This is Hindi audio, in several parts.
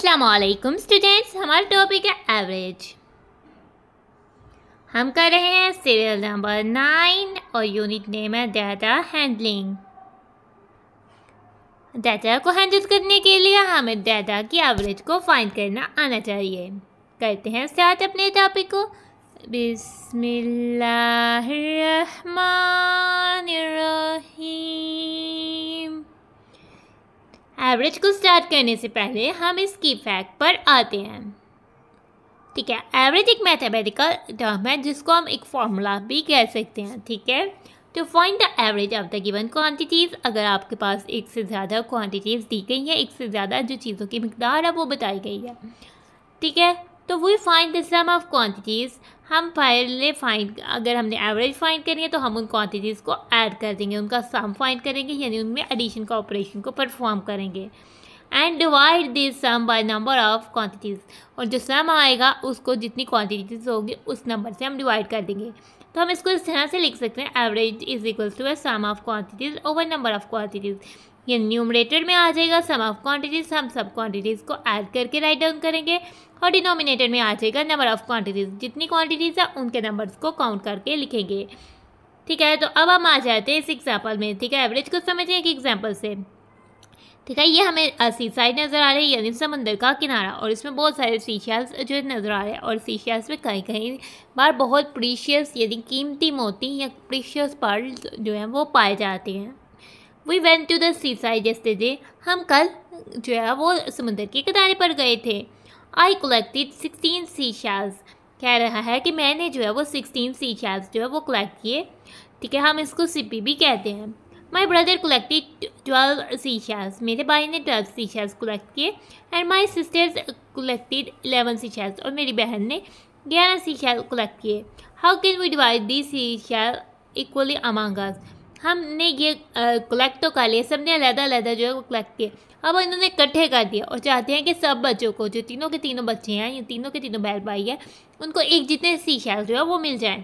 अस्सलामुअलैकुम स्टूडेंट्स, हमारा टॉपिक है एवरेज। हम कर रहे हैं सीरियल नंबर 9 और यूनिट नेम है डाटा हैंडलिंग। डाटा को हैंडल करने के लिए हमें डाटा की एवरेज को फाइंड करना आना चाहिए। करते हैं स्टार्ट अपने टॉपिक को। बिस्मिल्लाहिर्रहमानिर्रहीम। एवरेज को स्टार्ट करने से पहले हम इस की फैक्ट पर आते हैं। ठीक है, एवरेज एक मैथमेटिकल टर्म है जिसको हम एक फॉर्मूला भी कह सकते हैं। ठीक है, to find the average of the given quantities, अगर आपके पास एक से ज़्यादा क्वांटिटीज़ दी गई है, एक से ज़्यादा जो चीज़ों की मिकदार है वो बताई गई है। ठीक है, तो we find the sum of quantities. हम पहले फाइंड, अगर हमने एवरेज फाइंड करनी है तो हम उन क्वांटिटीज़ को ऐड कर देंगे, उनका सम फाइंड करेंगे, यानी उनमें एडिशन का ऑपरेशन को परफॉर्म करेंगे। And divide this sum by number of quantities, और जो सम आएगा उसको जितनी क्वांटिटीज़ होगी उस नंबर से हम डिवाइड कर देंगे। तो हम इसको इस तरह से लिख सकते हैं, average is equal to a sum of quantities over number of quantities. ये न्यूमरेटर में आ जाएगा सम ऑफ क्वांटिटीज़, हम सब क्वांटिटीज़ को ऐड करके राइट डाउन करेंगे, और डिनोमिनेटर में आ जाएगा नंबर ऑफ क्वांटिटीज़, जितनी क्वांटिटीज़ है उनके नंबर्स को काउंट करके लिखेंगे। ठीक है, तो अब हम आ जाते हैं इस एग्जाम्पल में। ठीक है, एवरेज को समझें एक एग्जाम्पल से। ठीक है, ये हमें सी साइड नज़र आ रही है, यानी समंदर का किनारा, और इसमें बहुत सारे सी शेल्स जो नज़र आ रहे हैं, और सी शेल्स में कहीं कहीं बार बहुत प्रीशियस यानी कीमती मोती या प्रीशियस पर्ल्स जो हैं वो पाए जाते हैं। We went to the seaside yesterday, हम कल जो है वो समुद्र के किनारे पर गए थे। आई कलेक्टेड 16 सी शेल्स, कह रहा है कि मैंने जो है वो 16 सी शेल्स जो है वो कलेक्ट किए। ठीक है, हम इसको सिपी भी कहते हैं। My brother collected 12 sea shells, मेरे भाई ने 12 सी शेल्स कलेक्ट किए। And my sisters collected 11 sea shells, और मेरी बहन ने 11 सी शेल कलेक्ट किए। How can we divide the sea shell equally among us, हमने ये कलेक्ट तो कर लिया, सबने अलग अलग जो है वो कलेक्ट किए, अब इन्होंने इकट्ठे कर दिया और चाहते हैं कि सब बच्चों को, जो तीनों के तीनों बच्चे हैं या तीनों के तीनों बहन भाई है, उनको एक जितने सी शेल जो है वो मिल जाए।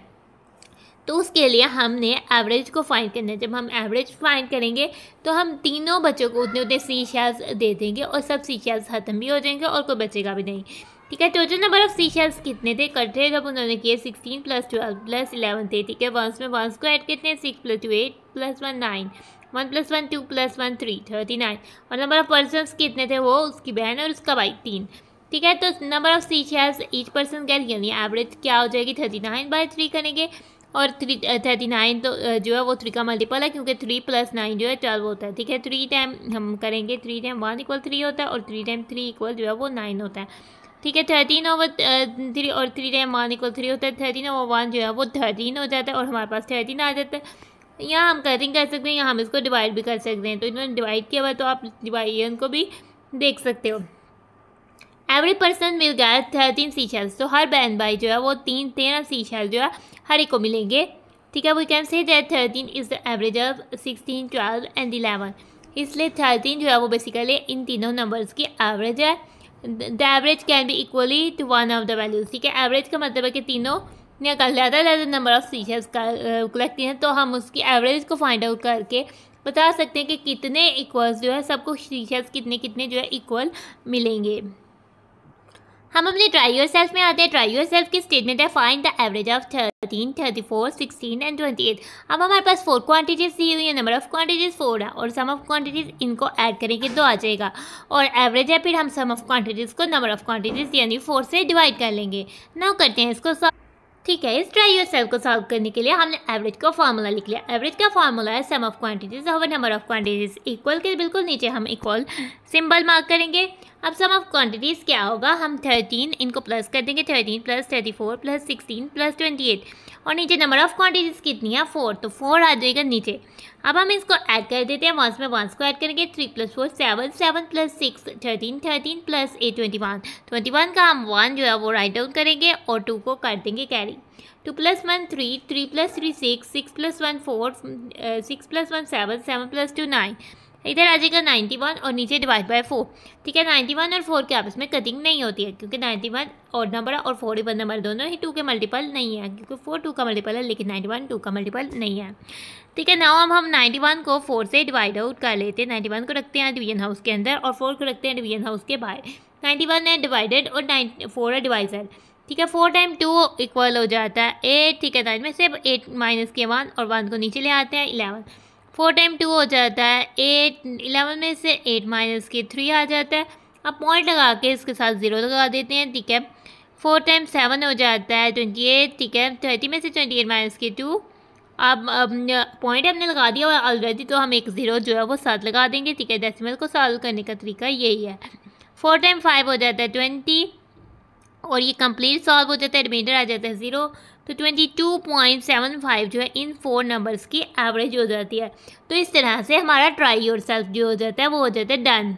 तो उसके लिए हमने एवरेज को फाइंड करना है। जब हम एवरेज फाइंड करेंगे तो हम तीनों बच्चों को उतने उतने सी शेल्स दे देंगे, और सब सी शेल्स ख़त्म भी हो जाएंगे और कोई बचेगा भी नहीं। ठीक है, total number of sea shells कितने थे इकट्ठे जब उन्होंने किए 16 + 12 + 11 थे। ठीक है, वंस में वंस को ऐड करते हैं, 6 + 2 8 + 1 9, 1 + 1 2 + 1 3 39, और नंबर ऑफ पर्सनस कितने थे, वो उसकी बहन और उसका भाई 3। ठीक है, तो number of sea shells each person get, यानी एवरेज क्या हो जाएगी 39/3 करेंगे, और 39 तो जो है वो 3 का मल्टीपल है, क्योंकि 3 + 9 जो है 12 होता है। ठीक है, 3 टाइम हम करेंगे, 3 टाइम 1 = 3 होता है, और 3 टाइम 3 इक्वल जो है वो 9 होता है। ठीक है, 13/3 और 3 टाइम 1 = 3 होता है, 13/1 जो है वो 13 हो जाता है, और हमारे पास 13 आ जाता है। यहाँ हम कटिंग कर सकते हैं, यहाँ हम इसको डिवाइड भी कर सकते हैं, तो इन्होंने डिवाइड किया हुआ तो आप डिवाइड को भी देख सकते हो। Every person will get 13 sea shells, तो हर बहन भाई जो है वो 13 सी शेल जो है हर एक को मिलेंगे। ठीक है, we can say that 13 is the average of 16 12 and 11, इसलिए 13 जो है वो बेसिकली इन तीनों नंबर्स की एवरेज है। The average can be equally to one of the values. ठीक है, एवरेज का मतलब है कि तीनों ने अगर ज़्यादा number of C shells collect किए हैं तो हम उसकी एवरेज को फाइंड आउट करके बता सकते हैं कि कितने इक्वल्स जो है सबको सी शेल्स कितने कितने जो है इक्वल मिलेंगे। हम अपने ट्राई योरसेल्फ में आते हैं। ट्राई योरसेल्फ की स्टेटमेंट है, find the average of 13 34 16 and 28। अब हमारे पास 4 क्वांटिटीज़ दी हुई है, नंबर ऑफ क्वांटिटीज़ 4 है, और सम ऑफ क्वांटिटीज़ इनको ऐड करेंगे तो आ जाएगा, और एवरेज है, फिर हम सम ऑफ क्वांटिटीज़ को नंबर ऑफ क्वांटिटीज़ यानी 4 से डिवाइड कर लेंगे। नाउ करते हैं इसको। ठीक है, इस ट्राई योरसेल्फ को सॉल्व करने के लिए हमने एवरेज का फार्मूला लिख लिया। एवरेज का फार्मूला है sum of quantities over number of quantities, equal के बिल्कुल नीचे हम इक्वल सिंबल मार्क करेंगे। अब सम ऑफ क्वांटिटीज़ क्या होगा, हम 13 इनको प्लस कर देंगे, 13 + 34 + 16 + 28, और नीचे नंबर ऑफ क्वांटिटीज़ कितनी है 4, तो 4 आ जाएगा नीचे। अब हम इसको ऐड कर देते हैं, वंस में वंस को ऐड करेंगे, 3 + 4 7 7 + 6 13 13 + 8 21, 21 का हम 1 जो है वो राइट डाउन करेंगे और 2 को कर देंगे कैरी। 2 + 1 3 3 + 3 6 6 + 1 4 6 + 1 7 7 + 2 9, इधर आ जाएगा 91 और नीचे डिवाइड बाय 4। ठीक है, 91 और 4 के आपस में कटिंग नहीं होती है, क्योंकि 91 ऑड नंबर है और 4 इवन नंबर, दोनों ही 2 के मल्टीपल नहीं है, क्योंकि 4 2 का मल्टीपल है लेकिन 91 2 का मल्टीपल नहीं है। ठीक है, नाउ हम 91 को 4 से डिवाइड आउट कर लेते हैं। 91 को रखते हैं डिवीजन हाउस के अंदर और 4 को रखते हैं डिवीजन हाउस के बाहर। 91 है डिवाइडेड और 4 है डिवाइजर। ठीक है, 4 टाइम 2 इक्वल हो जाता है 8। ठीक है, 9 में से 8 माइनस के 1 और 1 को नीचे ले आते हैं 11। 4 टाइम 2 हो जाता है 8। 11 में से 8 माइनस के 3 आ जाता है। अब पॉइंट लगा के इसके साथ 0 लगा देते हैं। ठीक है, 4 टाइम 7 हो जाता है 28। ठीक है, 30 में से 28 माइनस के 2। अब पॉइंट हमने लगा दिया ऑलरेडी, तो हम एक 0 जो है वो साथ लगा देंगे। ठीक है, डेसिमल को सॉल्व करने का तरीका यही है। 4 टाइम 5 हो जाता है 20 और ये कंप्लीट सॉल्व हो जाता है, रिमाइंडर आ जाता है 0। तो 22.75 जो है इन 4 नंबर्स की एवरेज हो जाती है। तो इस तरह से हमारा ट्राई योरसेल्फ जो हो जाता है वो हो जाता है डन।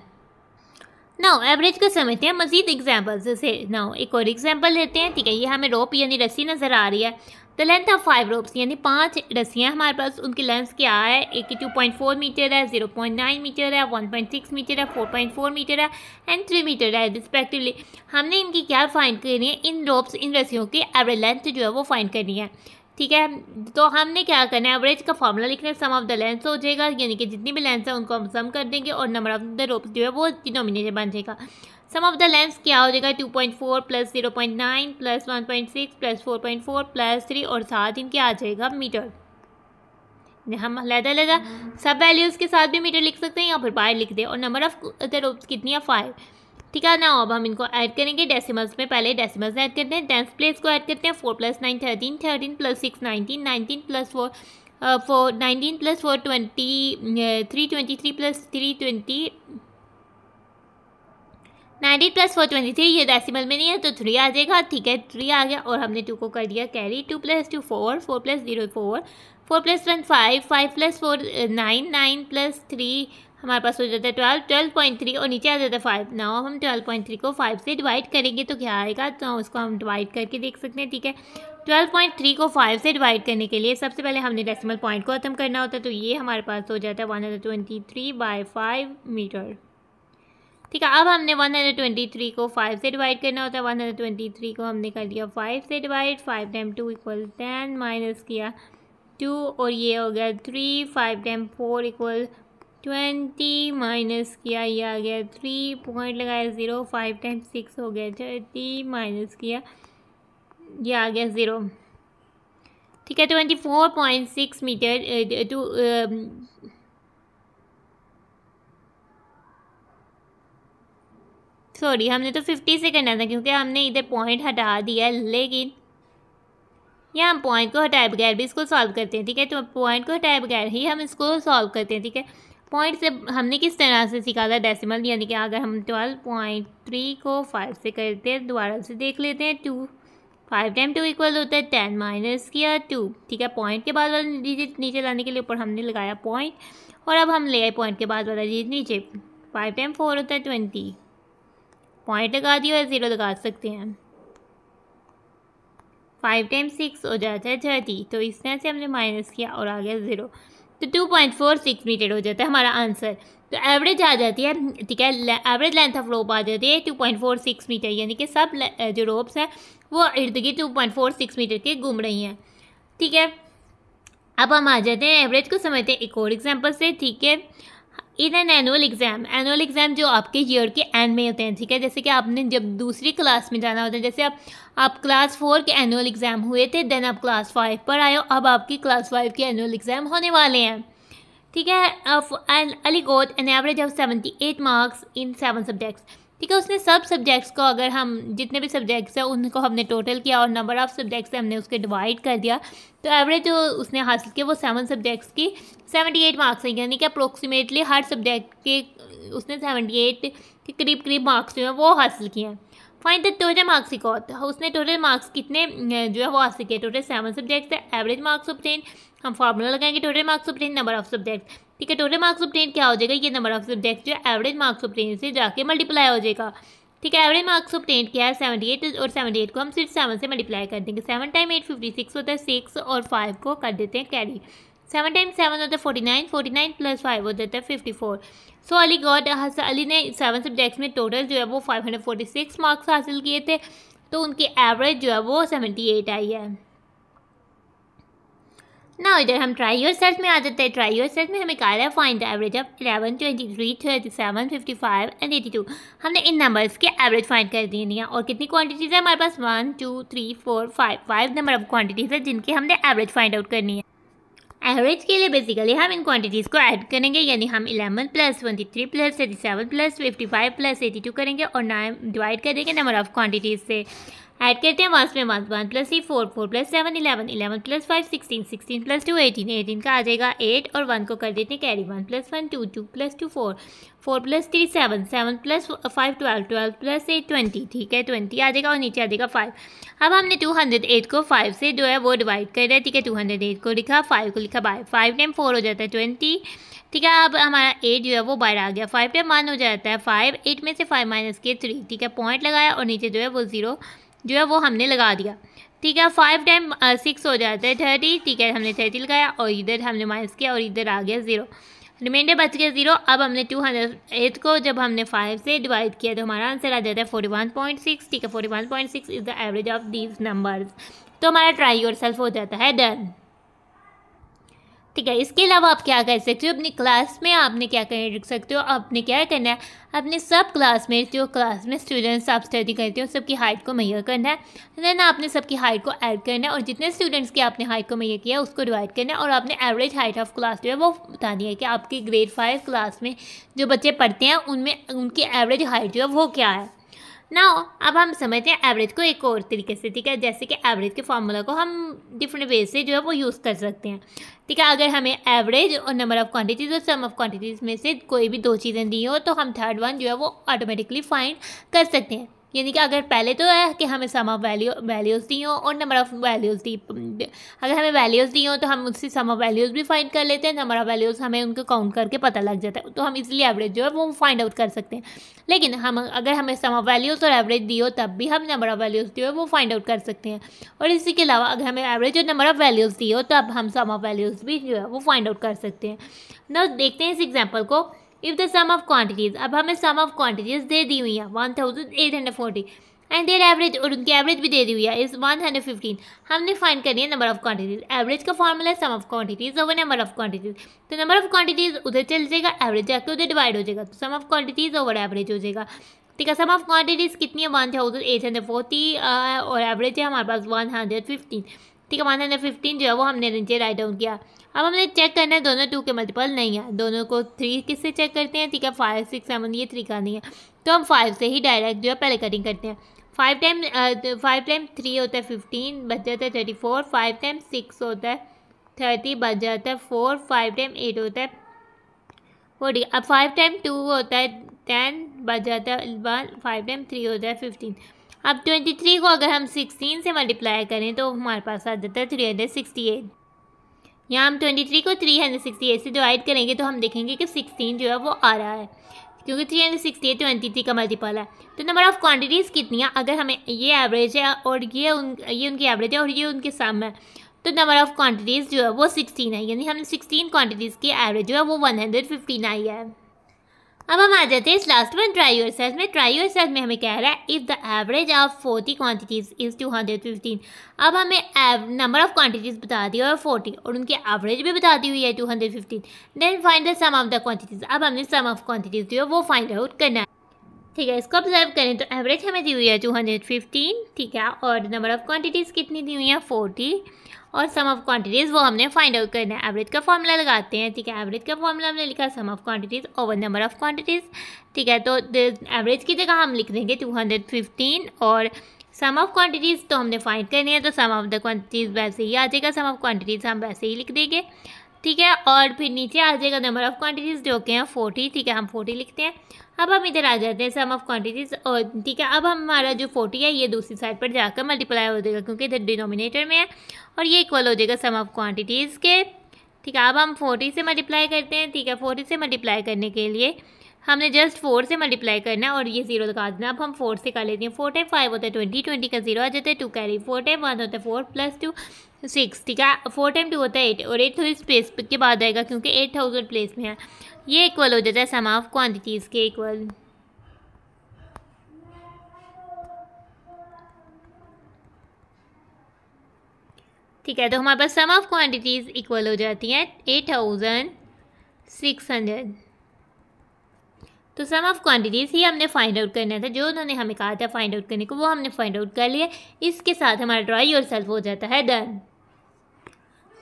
नाउ एवरेज को समझते हैं मजीद एग्जाम्पल्स से। नाउ एक और एग्जाम्पल लेते हैं। ठीक है, ये हमें रोप यानी रस्सी नज़र आ रही है। द लेंथ ऑफ 5 रोप्स यानी 5 रस्सियाँ हमारे पास, उनकी लेंथ क्या है? एक की 2.4 मीटर है, 0.9 मीटर है, 1.6 मीटर है, 4.4 मीटर है एंड 3 मीटर है रिस्पेक्टिवली। हमने इनकी क्या फाइंड करनी है? इन रोप्स, इन रस्सियों की एवरेज लेंथ जो है वो फाइंड करनी है। ठीक है, तो हमने क्या करना है? एवरेज का फॉर्मूला लिखना है, सम ऑफ द लेंथ हो जाएगा, यानी कि जितनी भी लेंथ है उनको हम सम कर देंगे और नंबर ऑफ द रोप्स जो है वो डिनोमिनेटर बन जाएगा। सम ऑफ द लेंथ क्या हो जाएगा? 2.4 प्लस 0.9 प्लस 1.6 प्लस 4.4 प्लस 3 और साथ इनके आ जाएगा मीटर। हम अलग-अलग सब वैल्यूज़ के साथ भी मीटर लिख सकते हैं या फिर बाय लिख दें। और नंबर ऑफ द रोप्स कितनी है? 5। ठीक है ना, अब हम इनको ऐड करेंगे डेसिमल्स में। पहले डेसिमल्स ऐड करते हैं, 10th प्लेस को ऐड करते हैं। 4 + 9 13, 13 + 6 19, 19 + 4 19 + 4 23, 23 + 3 20, 19 + 4 23। ये डेसिमल में नहीं है तो 3 आ जाएगा। ठीक है, 3 आ गया और हमने 2 को कर दिया कैरी। 2 + 2 4, 4 + 0 4, 4 + 1 5, 5 + 4 9, 9 + 3 हमारे पास हो जाता है 12, 12.3 और नीचे आ जाता है 5। नाउ हम 12.3 को 5 से डिवाइड करेंगे तो क्या आएगा? तो उसको हम डिवाइड करके देख सकते हैं। ठीक है, 12.3 को 5 से डिवाइड करने के लिए सबसे पहले हमने डेसिमल पॉइंट को ख़त्म करना होता है। तो ये हमारे पास हो जाता है 123/5 मीटर। ठीक है, अब हमने 123 को 5 से डिवाइड करना होता है। 123 को हमने कर दिया 5 से डिवाइड। 5 टाइम 2 = 10 माइनस किया 2 और ये हो गया 3। 5 टाइम 4 = 20 माइनस किया, ये आ गया 3, पॉइंट लगाया 0। 5 टाइम 6 हो गया 30 माइनस किया, ये आ गया 0। ठीक है, 24.6 मीटर सॉरी हमने तो 50 से करना था क्योंकि हमने इधर पॉइंट हटा दिया, लेकिन यहाँ हम पॉइंट को हटाए बगैर भी इसको सॉल्व करते हैं। ठीक है, तो पॉइंट को हटाए बगैर ही हम इसको सॉल्व करते हैं। ठीक है, पॉइंट से हमने किस तरह से सीखा था डेसिमल, यानी कि अगर हम 12.3 को 5 से करते हैं, दोबारा से देख लेते हैं। 2 5 टाइम 2 इक्वल होता है 10 माइनस किया 2। ठीक है, पॉइंट के बाद वाला डिजिट नीचे लाने के लिए ऊपर हमने लगाया पॉइंट और अब हम ले आए पॉइंट के बाद वाला डिजिट नीचे। 5 टाइम 4 होता है 20, पॉइंट लगा दिया और 0 लगा सकते हैं। 5 टाइम 6 हो जाता है 30, तो इस तरह से हमने माइनस किया और आ गया 0। तो 2.46 मीटर हो जाता है हमारा आंसर। तो एवरेज आ जाती है। ठीक है, एवरेज लेंथ ऑफ रोप आ जाती है 2.46 मीटर, यानी कि सब जो रोप्स हैं वो इर्द गिर्द 2.46 मीटर के घूम रही हैं। ठीक है, अब हम आ जाते हैं एवरेज को समझते हैं एक और एग्जाम्पल से। ठीक है, इन एन एनुअल एग्ज़ाम जो आपके ईयर के एंड में होते हैं। ठीक है, जैसे कि आपने जब दूसरी क्लास में जाना होता है, जैसे आप क्लास 4 के एनुअल एग्ज़ाम हुए थे, देन आप क्लास 5 पर आए हो, अब आपकी क्लास 5 के एनुअल एग्ज़ाम होने वाले हैं। ठीक है, अली गोट an average of 78 marks in 7 subjects. ठीक है, उसने सब सब्जेक्ट्स को, अगर हम जितने भी सब्जेक्ट्स हैं उनको हमने टोटल किया और नंबर ऑफ़ सब्जेक्ट्स से हमने उसके डिवाइड कर दिया, तो एवरेज जो उसने हासिल किया वो 7 सब्जेक्ट्स की 78 मार्क्स है, यानी कि अप्रोक्सीमेटली हर सब्जेक्ट के उसने 78 के करीब मार्क्स जो है वो हासिल किए हैं। Find the total marks record, उसने टोटल मार्क्स कितने जो है वो हासिल किए। टोटल 7 सब्जेक्ट्स है। एवरेज मार्क्स ऑब्टेन, हम फार्मूला लगाएंगे total marks obtain number of subject. ठीक है, टोटल मार्क्स ऑब्टेन क्या हो जाएगा? ये नंबर ऑफ सब्जेक्ट जो एवरेज मार्क्स ऑब्टेन से जाके मल्टीप्लाई हो जाएगा। ठीक है, एवरेज मार्क्स ऑब्टेन क्या है? 78 और 78 को हम सिर्फ 7 से मल्टीप्लाई कर देंगे। 7 टाइम 8 56 होता है, 6 और 5 को कर देते हैं कैरी। 7 टाइम 7 होता है 49, 49 + 5 हो जाता है 54। सो अली गॉट, अली ने 7 सब्जेक्ट्स में टोटल जो है वो 546 मार्क्स हासिल किए थे, तो उनकी एवरेज जो है वो 78 आई है। ना इधर हम ट्राई योरसेल्फ में आ जाते हैं। ट्राई योरसेल्फ में हमें कहा है find the average of 11, 23, 37, 55 and 82। हमने इन नंबर्स के एवरेज फाइंड कर दिए हैं और कितनी क्वांटिटीज़ है हमारे पास 1 2 3 4 5 नंबर ऑफ क्वांटिटीज़ है जिनकी हमने एवरेज फाइंड आउट करनी है। एवरेज के लिए बेसिकली हम इन क्वांटिटीज़ को ऐड करेंगे, यानी हम 11 + 23 + 37 + 55 + 82 करेंगे और 9 डिवाइड कर देंगे नंबर ऑफ क्वांटिटीज़ से। ऐड करते हैं 1 में 1 1 + 3 4 4 + 7 11 11 + 5 16 16 + 2 18 18 का आ जाएगा 8 और 1 को कर देते हैं कैरी 1 + 1 2 2 + 2 4 4 + 3 7 7 + 5 12 12 + 8 20। ठीक है 20 आ जाएगा और नीचे आ जाएगा 5। अब हमने 208 को 5 से जो है वो डिवाइड कर दिया। ठीक है 208 को लिखा, 5 को लिखा बाय, 5 टाइम 4 हो जाता है 20। ठीक है अब हमारा 8 जो है वो बाहर आ गया, 5 टाइम 1 हो जाता है 5, 8 में से 5 माइनस किए 3। ठीक है पॉइंट लगाया और नीचे जो है वो 0 जो है वो हमने लगा दिया। ठीक है 5 टाइम 6 हो जाता है 30। ठीक है हमने 30 लगाया और इधर हमने माइनस किया और इधर आ गया 0, रिमाइंडर बच गया 0। अब हमने 208 को जब हमने 5 से डिवाइड किया तो हमारा आंसर आ जाता है 41.6। ठीक है 41.6 is the average of these numbers. तो हमारा ट्राई योरसेल्फ हो जाता है डन। ठीक है इसके अलावा आप क्या कर सकते हो अपनी क्लास में, आपने क्या कर सकते हो, आपने क्या करना है अपने सब क्लासमेट जो क्लास में स्टूडेंट्स आप स्टडी करते हो सबकी हाइट को मेजर करना है, देन आपने सबकी हाइट को ऐड करना है और जितने स्टूडेंट्स की आपने हाइट को मेजर किया उसको डिवाइड करना है और आपने एवरेज हाइट ऑफ क्लास जो है वो बतानी है कि आपकी ग्रेड 5 क्लास में जो बच्चे पढ़ते हैं उनमें उनकी एवरेज हाइट जो है वो क्या है ना। अब हम समझते हैं एवरेज को एक और तरीके से। ठीक है जैसे कि एवरेज के फार्मूला को हम डिफरेंट वे से जो है वो यूज़ कर सकते हैं। ठीक है अगर हमें एवरेज और नंबर ऑफ क्वांटिटीज़ और सम ऑफ क्वांटिटीज़ में से कोई भी 2 चीज़ें दी हो तो हम थर्ड वन जो है वो ऑटोमेटिकली फाइंड कर सकते हैं। यानी कि अगर पहले तो है कि हमें सम ऑफ वैल्यूज़ दी हो और नंबर ऑफ वैल्यूज़ दी, अगर हमें वैल्यूज़ दी हो तो हम उससे सम ऑफ वैल्यूज़ भी फाइंड कर लेते हैं, नंबर ऑफ वैल्यूज़ हमें उनको काउंट करके पता लग जाता है तो हम इजीली एवरेज जो है वो फाइंड आउट कर सकते हैं। लेकिन हम अगर हमें सम ऑफ वैल्यूज़ और एवरेज दी हो तब भी हम नंबर ऑफ वैल्यूज़ जो है वो फाइंड आउट कर सकते हैं। और इसी के अलावा अगर हमें एवरेज और नंबर ऑफ वैल्यूज़ दी हो तब हम सम ऑफ वैल्यूज़ भी जो है वो फाइंड आउट कर सकते हैं। ना देखते हैं इस एग्जाम्पल को। If the sum of quantities, अब हमें सम ऑफ क्वांटिटीज़ दे दी हुई है 1840 एंड देयर एवरेज, और उनकी एवरेज भी दे दी हुई है इस 115। हमने फाइंड करनी है नंबर ऑफ क्वांटिटीज़। एवरेज का फॉर्मूला है sum of quantities over number of quantities. तो नंबर ऑफ क्वांटिटीज़ उधर चल जाएगा, एवरेज जाकर उधर डिवाइड हो जाएगा तो सम ऑफ क्वांटिटीज़ ओवर एवरेज हो जाएगा। ठीक है सम ऑफ क्वांटिटीज़ कितनी है 1840 और एवरेज है हमारे पास 115। ठीक है 115 जो है वो हमने नीचे राइट डाउन किया। अब हमने चेक करना है दोनों 2 के मल्टीपल नहीं है, दोनों को 3 किससे चेक करते हैं। ठीक है 5 6 7 ये 3 का नहीं है तो हम 5 से ही डायरेक्ट जो है पहले कटिंग करते हैं। 5 टाइम 3 होता है 15 बच जाता है 34, 5 टाइम 6 होता है 30 बच जाता है 4, 5 टाइम 8 होता है 40, अब 5 टाइम 2 होता है 10 बच जाता है 1, 5 टाइम 3 होता है 15। अब 23 को अगर हम 16 से मल्टीप्लाई करें तो हमारे पास आ जाता है 368। यहाँ हम 23 को 368 से डिवाइड करेंगे तो हम देखेंगे कि 16 जो है वो आ रहा है क्योंकि 368 23 का मल्टीपल है। तो नंबर ऑफ क्वांटिटीज़ कितनी है, अगर हमें ये एवरेज है और ये उनकी एवरेज है और ये उनके सम है तो नंबर ऑफ क्वांटिटीज़ जो है वो 16 है, यानी हमने 16 क्वांटिटीज़ की एवरेज जो है वो 115 आई है। अब हम आ जाते हैं इस लास्ट वन ट्राई योरसेल्फ में। ट्राई योरसेल्फ में हमें कह रहा है if the average of 40 quantities is 215। अब हमें नंबर ऑफ क्वांटिटीज़ बता दी और 40 और उनकी एवरेज भी बता दी हुई है 215। Then find the sum of the quantities. अब हमने सम ऑफ क्वांटिटीज़ जो है वो फाइंड आउट करना है। ठीक है इसको ऑब्जर्व करें तो एवरेज हमें दी हुई है 215। ठीक है और नंबर ऑफ क्वांटिटीज़ कितनी दी हुई है 40 और सम ऑफ क्वांटिटीज़ वो हमने फाइंड आउट करना है। एवरेज का फॉर्मूला लगाते हैं। ठीक है एवरेज का फॉर्मूला हमने लिखा sum of quantities over number of quantities. ठीक है तो एवरेज की जगह हम लिख देंगे 215 और सम ऑफ क्वांटिटीज़ तो हमने फाइंड करनी है तो सम ऑफ द क्वांटिटीज़ वैसे ही आ जाएगा, सम ऑफ क्वांटिटीज़ हम वैसे ही लिख देंगे। ठीक है और फिर नीचे आ जाएगा नंबर ऑफ क्वांटिटीज़ जो कि हैं 40। ठीक है हम 40 लिखते हैं। अब हम इधर आ जाते हैं सम ऑफ क्वांटिटीज़ और ठीक है अब हमारा जो 40 है ये दूसरी साइड पर जाकर मल्टीप्लाई हो जाएगा क्योंकि इधर डिनोमिनेटर में है और ये इक्वल हो जाएगा सम ऑफ क्वांटिटीज़ के। ठीक है अब हम 40 से मल्टीप्लाई करते हैं। ठीक है 40 से मल्टीप्लाई करने के लिए हमने जस्ट 4 से मल्टीप्लाई करना है और ये 0 लगा देना। अब हम 4 से कर लेते हैं। 4 टाइम 5 होता है 20, 20 का 0 आ जाता है 2 कैरी, 4 टाइम 1 होता है 4 + 2 6। ठीक है 4 टाइम 2 होता है 8 और 8 थोड़ी स्पेस के बाद आएगा क्योंकि 8000 प्लेस में है। ये इक्वल हो जाता है सम ऑफ क्वांटिटीज़ के इक्वल। ठीक है, तो हमारे पास सम ऑफ क्वांटिटीज़ इक्वल हो जाती हैं 8600। तो सम ऑफ क्वांटिटीज़ ही हमने फाइंड आउट करना था, जो उन्होंने हमें कहा था फाइंड आउट करने को, वो हमने फाइंड आउट कर लिया। इसके साथ हमारा ट्राई योरसेल्फ हो जाता है डन।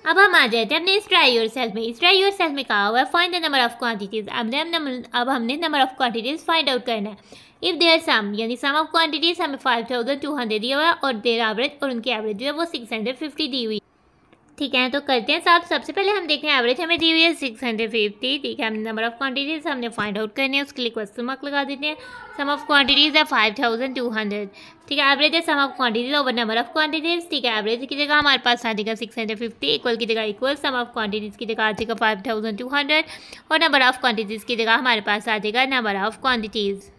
अब हम आ जाते हैं अपने इस ट्राई योरसेल्फ में। इस ट्राई योरसेल्फ में कहा हुआ है find the number of quantities. अब हमने number of quantities find out करना है। इफ़ देयर सम, यानी सम ऑफ क्वांटिटीज़ हमें 5200 दिया हुआ है और देयर एवरेज, और उनकी एवरेज जो है वो 650 दी हुई। ठीक है, तो करते हैं साथ। सबसे पहले हम देखते हैं एवरेज हमें दी हुई है 650। ठीक है, हमने नंबर ऑफ क्वांटिटीज़ हमने फाइंड आउट करनी है, उसके लिए क्वेश्चन मार्क लगा देते हैं। सम ऑफ क्वांटिटीज़ है 5200। ठीक है, एवरेज है sum of quantities over number of quantities. ठीक है, एवरेज की जगह हमारे पास आ जाएगा 650, इक्वल की जगह इक्वल, सम ऑफ क्वांटिटीज़ की जगह आ जाएगा 5200 और नंबर ऑफ क्वांटिटीज़ की जगह हमारे पास आ जाएगा नंबर ऑफ क्वांटिटीज़।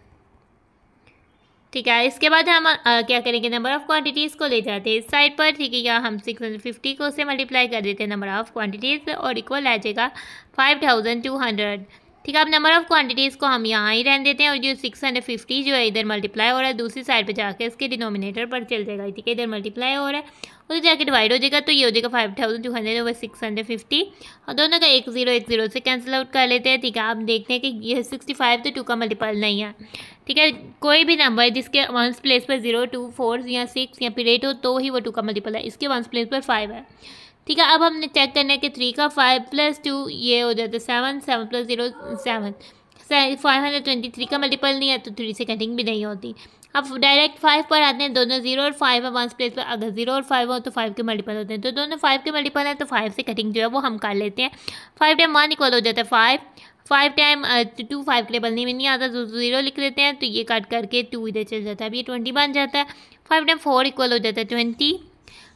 ठीक है, इसके बाद हम क्या करेंगे, नंबर ऑफ क्वांटिटीज़ को ले जाते हैं इस साइड पर। ठीक है, या हम 650 को से मल्टीप्लाई कर देते हैं नंबर ऑफ क्वांटिटीज़ और इक्वल आ जाएगा 5200। ठीक है, अब नंबर ऑफ क्वांटिटीज़ को हम यहाँ ही रहने देते हैं और जो 650 जो है इधर मल्टीप्लाई हो रहा है, दूसरी साइड पे जाके इसके डिनोमिनेटर पर चल जाएगा। ठीक है, इधर मल्टीप्लाई हो रहा है, उधर जाके डिवाइड हो जाएगा, तो ये हो जाएगा 5200 ओवर 650 और दोनों का 10 से कैंसिल आउट कर लेते हैं। ठीक है, आप देखते हैं कि यह 65 तो 2 का मल्टीपल नहीं है। ठीक है, कोई भी नंबर जिसके वंस प्लेस पर 0, 2, 4 या 6 या फिर 8 हो तो ही वो 2 का मल्टीपल है। इसके वंस प्लेस पर 5 है। ठीक है, अब हमने चेक करना है कि 3 का 5 + 2 ये हो जाता है 7, 7 + 0 7। 523 का मल्टीपल नहीं है तो 3 से कटिंग भी नहीं होती। अब डायरेक्ट 5 पर आते हैं, दोनों 0 और 5 है वंस प्लेस पर। अगर 0 और 5 हो तो 5 के मल्टीपल होते हैं, तो दोनों 5 के मल्टीपल हैं, तो 5 से कटिंग जो है वो हम कर लेते हैं। 5 टाइम 1 इक्वल हो जाता है 5, 5 टाइम 2 5 के टेबल नहीं आता तो 0 लिख लेते हैं, तो ये कट करके 2 इधर चल जाता है, अब ये 20 बन जाता है। 5 टाइम 4 इक्वल हो जाता है 20,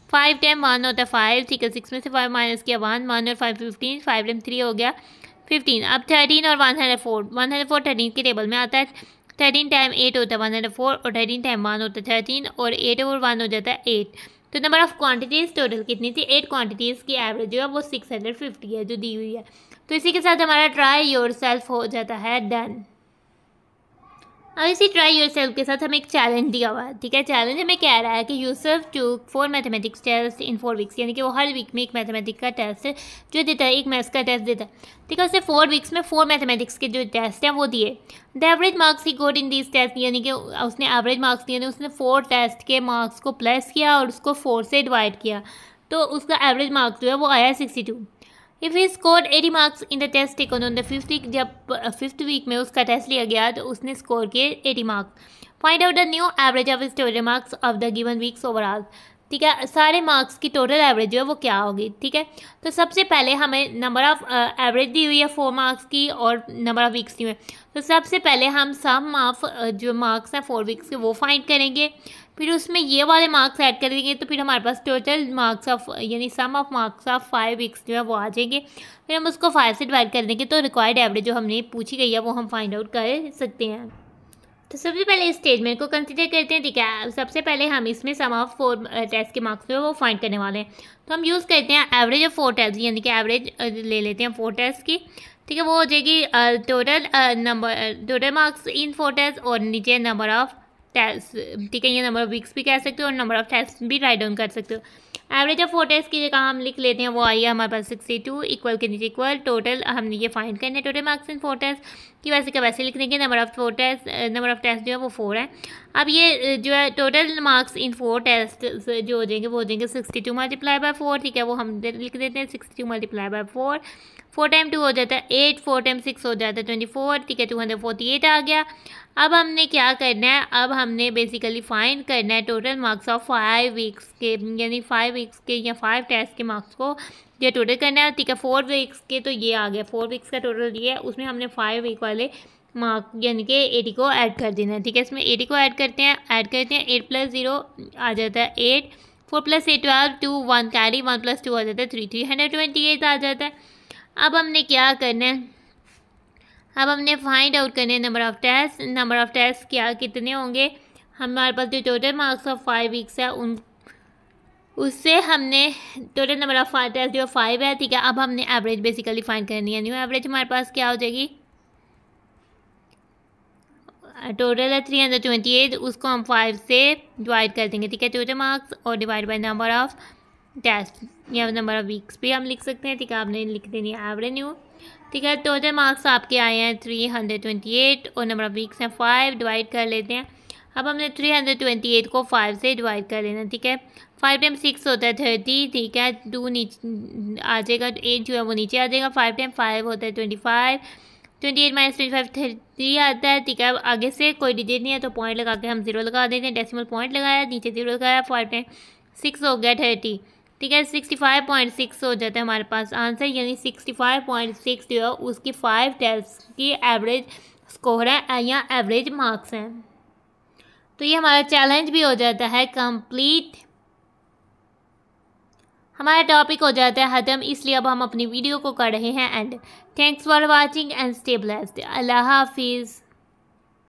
5 टाइम 1 होता है 5। ठीक है, 6 में से 5 माइनस किया 1 और 5 15, 5 टाइम 3 हो गया 15। अब 13 और 104 13 के टेबल में आता है। 13 टाइम 8 होता है 104 और 13 टाइम 1 होता है 13 और 8 और 1 हो जाता है 8। तो नंबर ऑफ क्वांटिटीज़ टोटल कितनी थी, 8 क्वांटिटीज़ की एवरेज जो है वो 650 है जो दी हुई है। तो इसी के साथ हमारा ट्राई योरसेल्फ हो जाता है डन। अब इसी ट्राई योरसेल्फ के साथ हमें एक चैलेंज दिया हुआ है। ठीक है, चैलेंज हमें कह रहा है कि Yusuf took 4 mathematics test in 4 weeks, यानी कि वो हर वीक में एक मैथमेटिक्स का टेस्ट जो देता है, एक मैथ्स का टेस्ट देता है। ठीक है, उससे 4 वीक्स में 4 मैथमेटिक्स के जो टेस्ट हैं वो दिए। The average marks he got in this test, यानी कि उसने एवरेज मार्क्स दिए, उसने 4 टेस्ट के मार्क्स को प्लस किया और उसको 4 से डिवाइड किया, तो उसका एवरेज मार्क्स जो है वो आया 62। If he scored 80 marks in the test taken on the 5th week, जब 5th वीक में उसका टेस्ट लिया गया तो उसने स्कोर किए 80 marks. Find out the new average of his total marks of the given weeks overall. ठीक है, सारे मार्क्स की टोटल एवरेज जो है वो क्या होगी। ठीक है, तो सबसे पहले हमें नंबर ऑफ एवरेज दी हुई है 4 मार्क्स की और नंबर ऑफ वीक्स दी हुई है, तो सबसे पहले हम सम ऑफ जो मार्क्स हैं 4 वीक्स के वो फाइंड करेंगे, फिर उसमें ये वाले मार्क्स ऐड कर देंगे, तो फिर हमारे पास टोटल मार्क्स ऑफ यानी सम ऑफ मार्क्स ऑफ 5 वीक्स जो है वो आ जाएंगे। फिर हम उसको 5 से डिवाइड कर देंगे, तो रिक्वायर्ड एवरेज जो हमने पूछी गई है वो हम फाइंड आउट कर सकते हैं। तो सबसे पहले इस स्टेटमेंट को कंसीडर करते हैं। ठीक है, सबसे पहले हम इसमें सम ऑफ 4 टेस्ट के मार्क्स जो है वो फाइंड करने वाले हैं, तो हम यूज़ करते हैं एवरेज ऑफ 4 टेस्ट, यानी कि एवरेज ले लेते हैं 4 टेस्ट की। ठीक है, वो हो जाएगी टोटल मार्क्स इन 4 टेस्ट और नीचे नंबर ऑफ टेस्ट। ठीक है, ये नंबर ऑफ वीक्स भी कह सकते हो और नंबर ऑफ टेस्ट भी राइट डाउन कर सकते हो। एवरेज ऑफ 4 टेस्ट की जगह हम लिख लेते हैं, वो आई है हमारे पास 62, इक्वल के नीचे इक्वल टोटल हमने ये फाइंड करना है टोटल मार्क्स इन 4 टेस्ट की, वैसे का वैसे लिख देंगे। नंबर ऑफ टेस्ट जो है वो 4 है। अब ये जो है टोटल मार्क्स इन 4 टेस्ट जो हो जाएंगे वो हो जाएंगे 62 मल्टीप्लाई बाय 4। ठीक है, वो हम लिख देते हैं 62 मल्टीप्लाई बाय 4। 4 टाइम 2 हो जाता है 8, 4 टाइम 6 हो जाता है 24। ठीक है, 248 आ गया। अब हमने क्या करना है, अब हमने बेसिकली फाइंड करना है टोटल मार्क्स ऑफ 5 वीक्स के, यानी 5 वीक्स के या 5 टेस्ट के मार्क्स को ये टोटल करना है। ठीक है, 4 वीक्स के तो ये आ गया, 4 वीक्स का टोटल ये है, उसमें हमने 5 वीक वाले मार्क यानी कि 80 को ऐड कर देना है। ठीक है, इसमें 80 को ऐड करते हैं 8 + 0 आ जाता है 8, 4 + 8 12, 2 1 कैरी, 1 + 2 आ जाता है 3, 328 आ जाता है। अब हमने क्या करना है, अब हमने फाइंड आउट करने हैं number of test. Number of test क्या कितने होंगे, हमारे पास जो टोटल मार्क्स ऑफ 5 वीक्स है उन उससे हमने टोटल नंबर ऑफ टेस्ट जो 5 है। ठीक है, अब हमने एवरेज बेसिकली फाइंड करनी है। न्यू एवरेज हमारे पास क्या हो जाएगी, टोटल है 328, उसको हम 5 से डिवाइड कर देंगे। ठीक है, टोटल मार्क्स और divide by number of test या नंबर ऑफ वीक्स भी हम लिख सकते हैं। ठीक है, आपने लिख देनी है एवरेज न्यू। ठीक है, टोटल मार्क्स आपके आए हैं 328 और नंबर ऑफ वीक्स हैं 5। डिवाइड कर लेते हैं। अब हमने 328 को 5 से डिवाइड कर लेना। ठीक है, 5 टाइम 6 होता है 30। ठीक है, 2 नीचे आ जाएगा, 8 जो है वो नीचे आ जाएगा। 5 टाइम 5 होता है 25। 28 माइनस 25 30 आता है। ठीक है, अब आगे से कोई डिजिट नहीं है तो पॉइंट लगा के हम 0 लगा देते हैं। डेसिमल पॉइंट लगाया, नीचे 0 लगाया। 5 टाइम 6 हो गया 30। ठीक है, 65.6 हो जाता है हमारे पास आंसर, यानी 65.6 जो है उसकी 5 टेस्ट की एवरेज स्कोर है या एवरेज मार्क्स हैं। तो ये हमारा चैलेंज भी हो जाता है कंप्लीट, हमारा टॉपिक हो जाता है ख़त्म। इसलिए अब हम अपनी वीडियो को कर रहे हैं end. Thanks for watching and stay blessed. अल्लाह हाफिज़।